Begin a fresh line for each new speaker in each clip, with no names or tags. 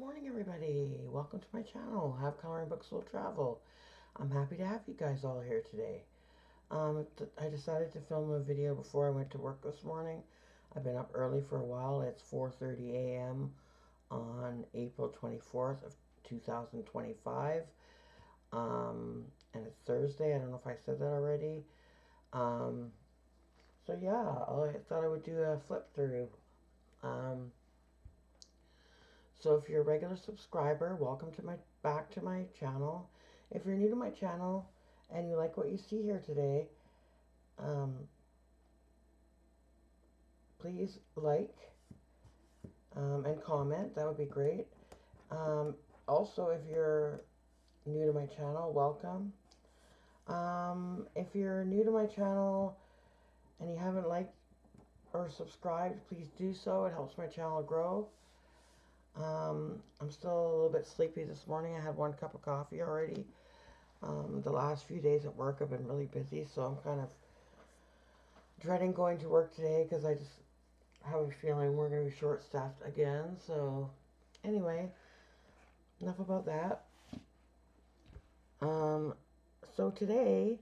morning, everybody. Welcome to my channel. Have Coloring Books Will Travel. I'm happy to have you guys all here today. I decided to film a video before I went to work this morning. I've been up early for a while. It's 4:30 a.m. on April 24th of 2025. And it's Thursday. I don't know if I said that already. Um, so yeah, I thought I would do a flip through. Um, So if you're a regular subscriber, welcome to back to my channel. If you're new to my channel and you like what you see here today, um, please like and comment. That would be great. Also, if you're new to my channel, welcome. If you're new to my channel and you haven't liked or subscribed, please do so. It helps my channel grow. I'm still a little bit sleepy this morning. I had one cup of coffee already. The last few days at work have been really busy, so I'm kind of dreading going to work today because I just have a feeling we're going to be short-staffed again. So anyway, enough about that. So today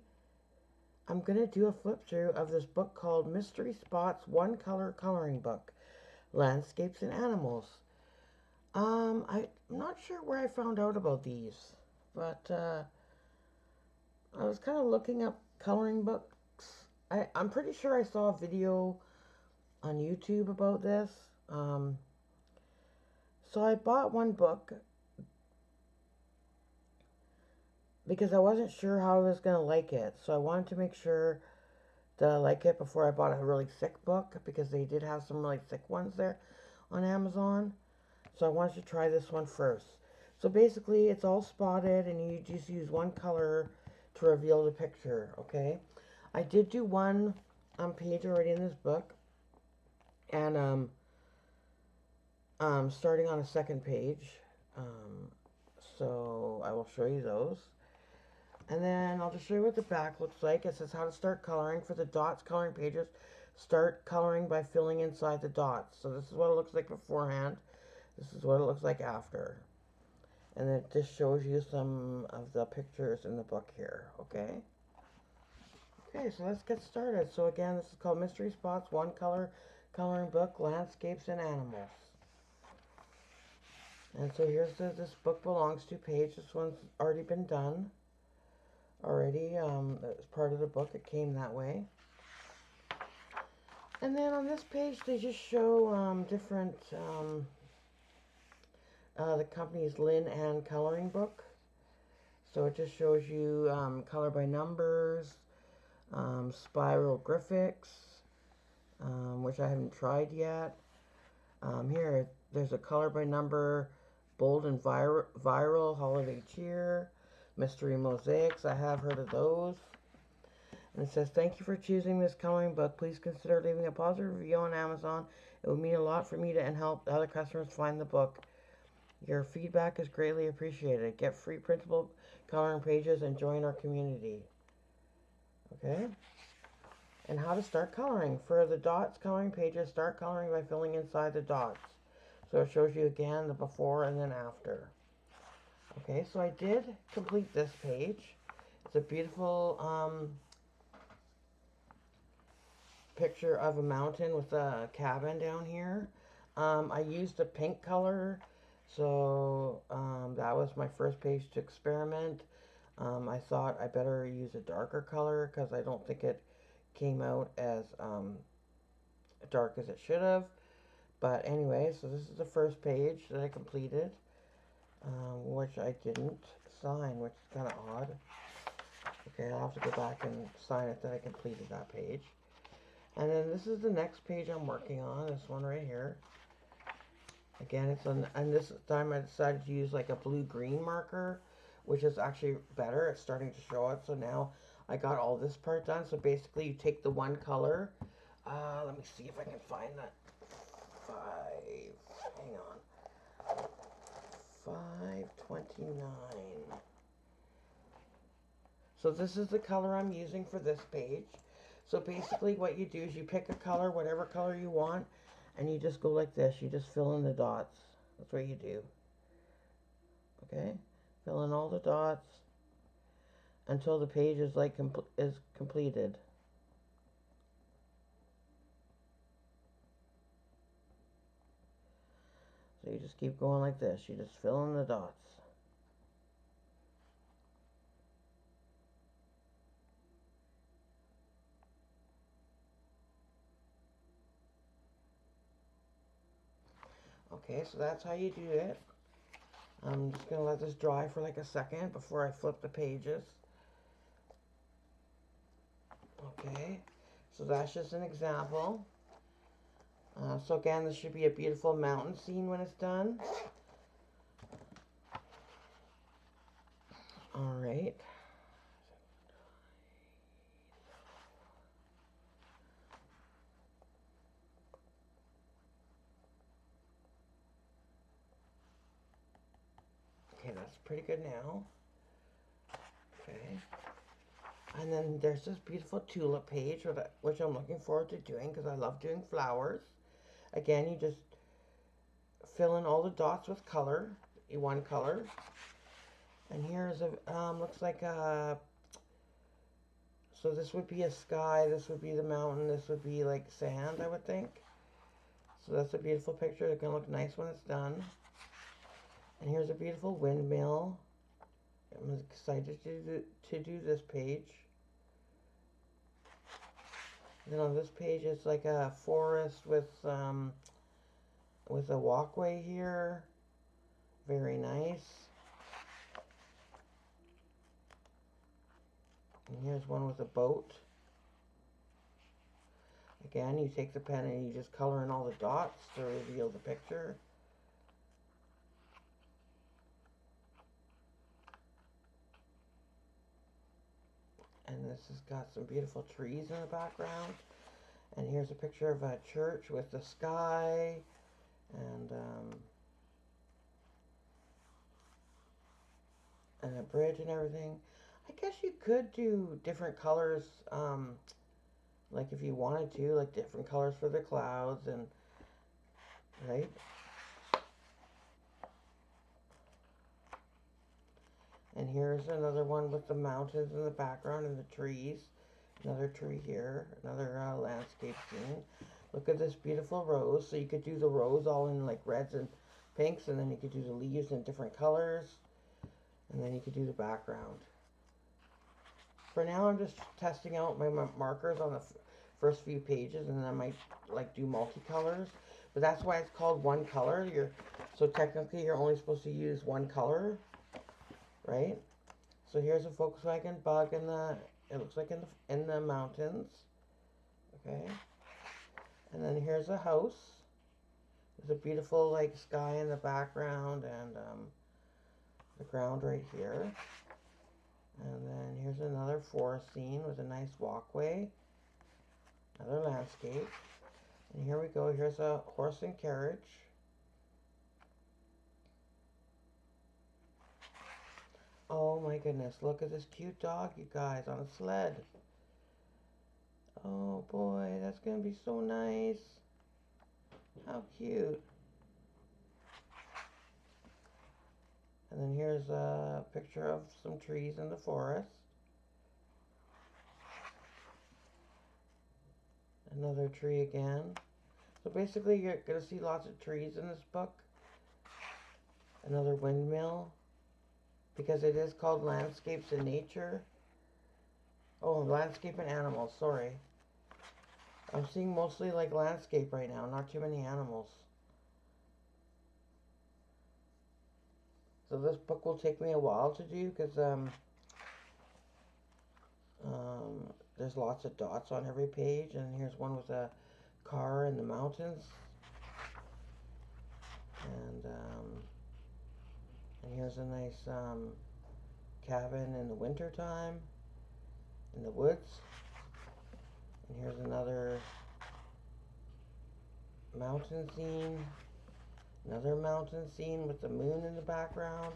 I'm going to do a flip through of this book called Mystery Spots One Color Coloring Book, Landscapes and Animals. I'm not sure where I found out about these, but I was kind of looking up coloring books. I'm pretty sure I saw a video on YouTube about this. So I bought one book because I wasn't sure how I was going to like it. So I wanted to make sure that I like it before I bought a really thick book, because they did have some really thick ones there on Amazon. So I wanted to try this one first. So basically it's all spotted and you just use one color to reveal the picture, okay? I did do one page already in this book, and starting on a second page. So I will show you those. And then I'll just show you what the back looks like. It says how to start coloring. For the dots coloring pages, start coloring by filling inside the dots. So this is what it looks like beforehand. This is what it looks like after. And it just shows you some of the pictures in the book here, okay? Okay, so let's get started. So again, this is called Mystery Spots, One Color Coloring Book, Landscapes and Animals. And so here's this book belongs to page. This one's already been done. Already, as part of the book, it came that way. And then on this page, they just show different, the company's Lin and Coloring Book. So it just shows you color by numbers, spiral graphics, which I haven't tried yet. Here, there's a color by number, bold and viral holiday cheer, mystery mosaics. I have heard of those. And it says, thank you for choosing this coloring book. Please consider leaving a positive review on Amazon. It would mean a lot for me to and help other customers find the book. Your feedback is greatly appreciated. Get free printable coloring pages and join our community. Okay? And how to start coloring. For the dots coloring pages, start coloring by filling inside the dots. So it shows you again the before and then after. Okay, so I did complete this page. It's a beautiful picture of a mountain with a cabin down here. I used a pink color, so that was my first page to experiment. I thought I better use a darker color because I don't think it came out as dark as it should have. But anyway, so this is the first page that I completed, which I didn't sign, which is kind of odd. Okay, I'll have to go back and sign it that I completed that page. And then this is the next page I'm working on, this one right here. Again, it's on, and this time I decided to use like a blue-green marker, which is actually better. It's starting to show it. So now I got all this part done. So basically you take the one color. Let me see if I can find that. Hang on. 529. So this is the color I'm using for this page. So basically what you do is you pick a color, whatever color you want, and you just go like this. You just fill in the dots. That's what you do. Okay, fill in all the dots until the page is like is completed. So you just keep going like this. You just fill in the dots. Okay, so that's how you do it. I'm just going to let this dry for like a second before I flip the pages. Okay, so that's just an example. So again, this should be a beautiful mountain scene when it's done. Alright. Okay, that's pretty good now. Okay. And then there's this beautiful tulip page, which I'm looking forward to doing because I love doing flowers. Again, you just fill in all the dots with color, one color. And here's a, looks like a, so this would be a sky, this would be the mountain, this would be like sand, I would think. So that's a beautiful picture. It's going to look nice when it's done. And here's a beautiful windmill. I'm excited to do this page. And then on this page, it's like a forest with a walkway here. Very nice. And here's one with a boat. Again, you take the pen and you just color in all the dots to reveal the picture. And this has got some beautiful trees in the background. And here's a picture of a church with the sky and a bridge and everything. I guess you could do different colors, like if you wanted to, like different colors for the clouds and, right? And here's another one with the mountains in the background and the trees. Another tree here, another landscape scene. Look at this beautiful rose. So you could do the rose all in like reds and pinks, and then you could do the leaves in different colors, and then you could do the background. For now, I'm just testing out my markers on the first few pages, and then I might like do multicolors. But that's why it's called one color. So technically you're only supposed to use one color, right? So here's a Volkswagen Bug in the, it looks like in the mountains. Okay. And then here's a house. There's a beautiful like sky in the background and the ground right here. And then here's another forest scene with a nice walkway. Another landscape. And here we go. Here's a horse and carriage. Oh my goodness. Look at this cute dog, you guys, on a sled. Oh boy, that's going to be so nice. How cute. And then here's a picture of some trees in the forest. Another tree again. So basically you're going to see lots of trees in this book. Another windmill. Because it is called Landscapes in Nature. Oh, landscape and animals, sorry. I'm seeing mostly like landscape right now, not too many animals. So this book will take me a while to do because there's lots of dots on every page, and here's one with a car in the mountains, and here's a nice cabin in the winter time in the woods, and here's another mountain scene, another mountain scene with the moon in the background,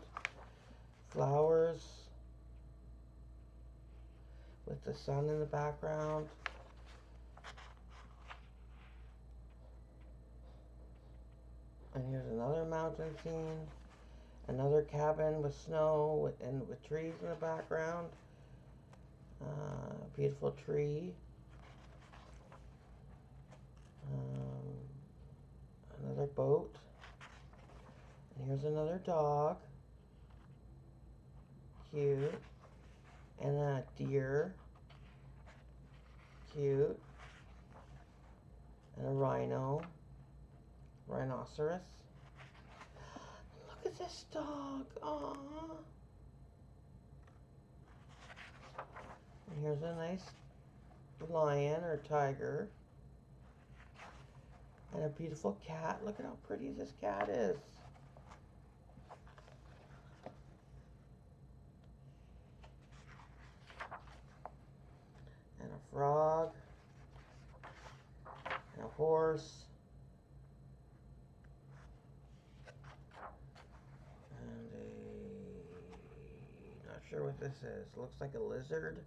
flowers with the sun in the background. And here's another mountain scene. Another cabin with snow and with trees in the background. Beautiful tree. Another boat. And here's another dog. Cute. And a deer. Cute. And a rhino. Rhinoceros. Look at this dog. Aww. And here's a nice lion or tiger. And a beautiful cat. Look at how pretty this cat is. And a frog. And a horse. And not sure what this is. Looks like a lizard.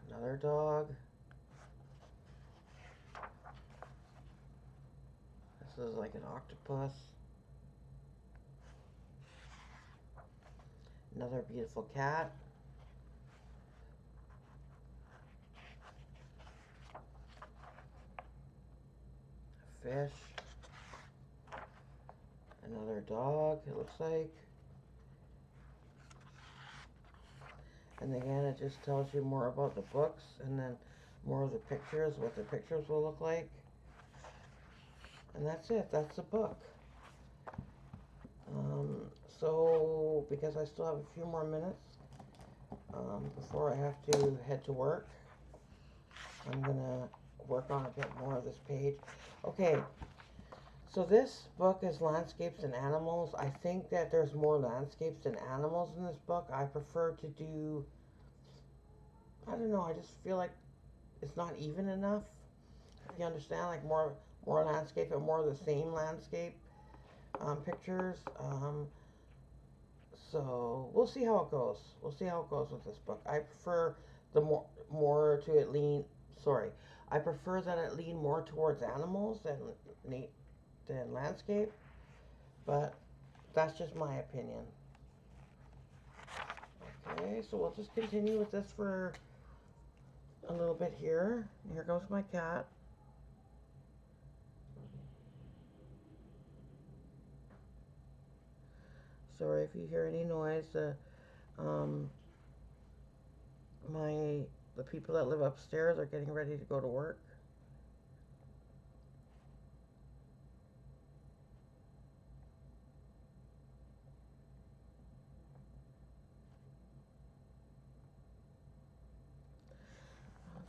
Another dog. This is like an octopus. Another beautiful cat. A fish. Another dog, it looks like. And again, it just tells you more about the books and then more of the pictures, what the pictures will look like. And that's it, that's the book. So, because I still have a few more minutes before I have to head to work, I'm going to work on a bit more of this page. Okay, so this book is landscapes and animals. I think that there's more landscapes than animals in this book. I prefer to do, I don't know, I just feel like it's not even enough. If you understand, like more landscape and more of the same landscape pictures. So we'll see how it goes. We'll see how it goes with this book. I prefer the more to it lean. Sorry, I prefer that it lean more towards animals than landscape. But that's just my opinion. Okay, so we'll just continue with this for a little bit here. Here goes my cat. Sorry if you hear any noise. The people that live upstairs are getting ready to go to work.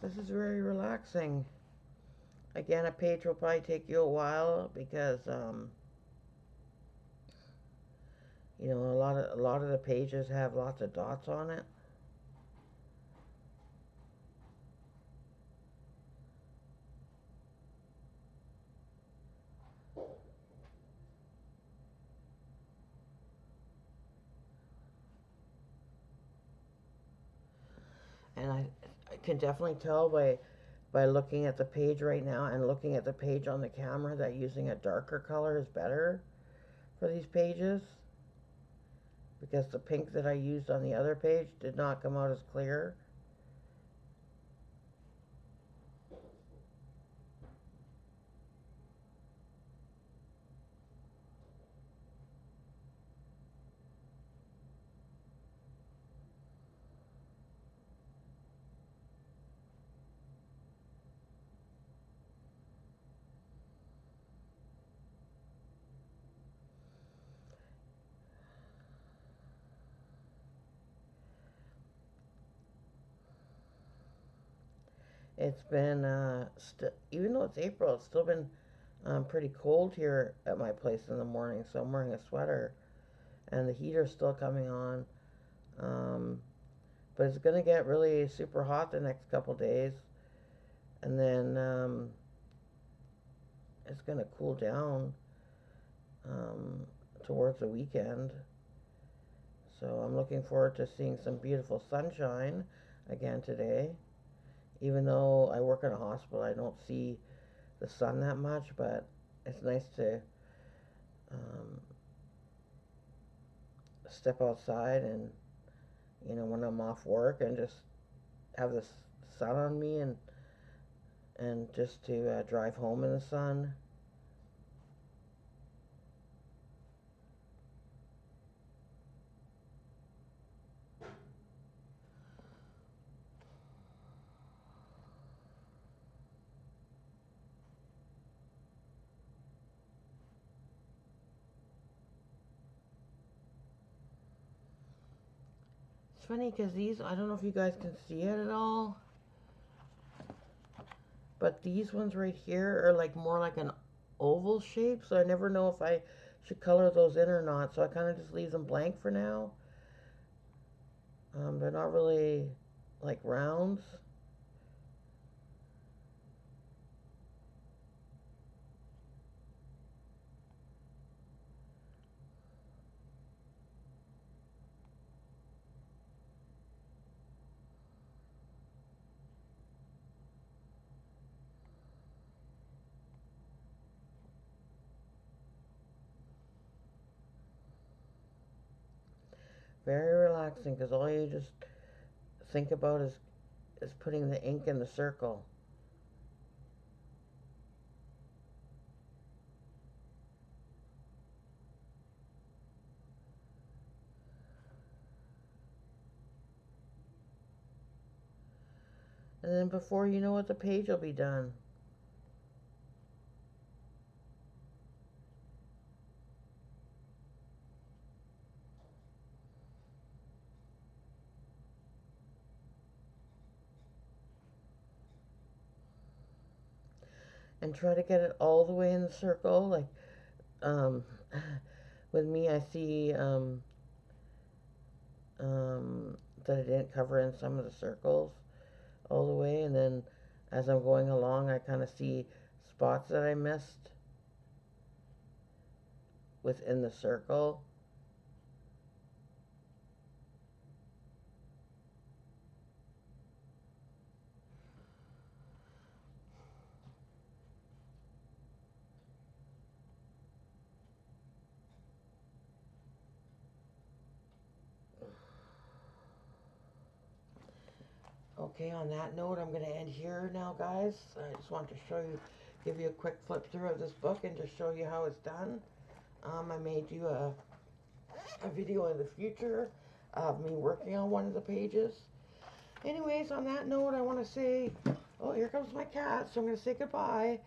This is very relaxing. Again, a page will probably take you a while because you know, a lot of the pages have lots of dots on it. And I can definitely tell by looking at the page right now and looking at the page on the camera that using a darker color is better for these pages, because the pink that I used on the other page did not come out as clear. It's been, even though it's April, it's still been pretty cold here at my place in the morning, so I'm wearing a sweater, and the heater's still coming on. But it's going to get really super hot the next couple days, and then it's going to cool down towards the weekend. So I'm looking forward to seeing some beautiful sunshine again today. Even though I work in a hospital, I don't see the sun that much, but it's nice to step outside and, you know, when I'm off work and just have the sun on me and just to drive home in the sun. It's funny because these, I don't know if you guys can see it at all, but these ones right here are like more like an oval shape, so I never know if I should color those in or not, so I kind of just leave them blank for now. They're not really like rounds. Very relaxing because all you just think about is putting the ink in the circle. And then before you know it, the page will be done. And try to get it all the way in the circle. Like, um, with me, I see that I didn't cover in some of the circles all the way, and then as I'm going along, I kind of see spots that I missed within the circle. Okay, on that note, I'm going to end here now, guys. I just want to show you, give you a quick flip through of this book and just show you how it's done. I may do a video in the future of me working on one of the pages. Anyways, on that note, I want to say, oh, here comes my cat, so I'm going to say goodbye.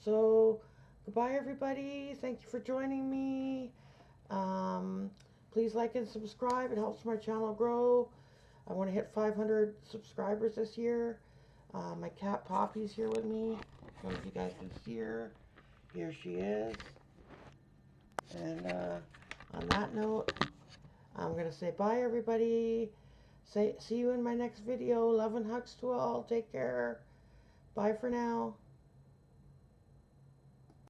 So, goodbye, everybody. Thank you for joining me. Please like and subscribe. It helps my channel grow. I want to hit 500 subscribers this year. My cat Poppy's here with me. I don't know if you guys can see her. Here she is. And on that note, I'm going to say bye, everybody. See you in my next video. Love and hugs to all. Take care. Bye for now.